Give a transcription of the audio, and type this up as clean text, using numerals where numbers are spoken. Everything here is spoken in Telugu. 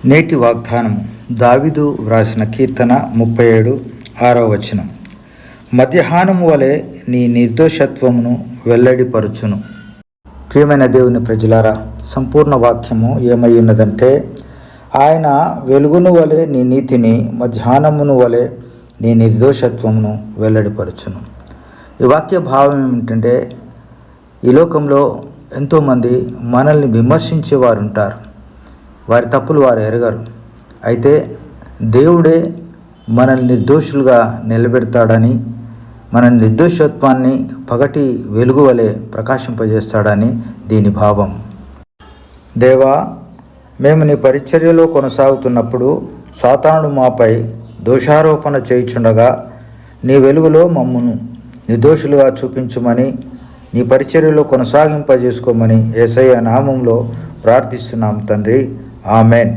నేటి వాగ్దానము దావీదు వ్రాసిన కీర్తన 37:6. మధ్యాహ్నము వలె నీ నిర్దోషత్వమును వెల్లడిపరుచును. ప్రియమైన దేవుని ప్రజలారా, సంపూర్ణ వాక్యము ఏమై ఉన్నదంటే, ఆయన వెలుగును వలె నీ నీతిని, మధ్యాహ్నమును వలె నీ నిర్దోషత్వమును వెల్లడిపరుచును. ఈ వాక్య భావం ఏమిటంటే, ఈ లోకంలో ఎంతోమంది మనల్ని విమర్శించేవారు ఉంటారు. వారి తప్పులు వారు ఎరగరు. అయితే దేవుడే మనల్ని నిర్దోషులుగా నిలబెడతాడని, మన నిర్దోషత్వాన్ని పగటి వెలుగు వలె ప్రకాశింపజేస్తాడని దీని భావం. దేవా, మేము నీ పరిచర్యలో కొనసాగుతున్నప్పుడు సాతానుడు మాపై దోషారోపణ చేయుచుండగా నీ వెలుగులో మమ్మును నిర్దోషులుగా చూపించుమని, నీ పరిచర్యలో కొనసాగింపజేసుకోమని యేసయ్య నామంలో ప్రార్థిస్తున్నాం తండ్రి. ఆమెన్.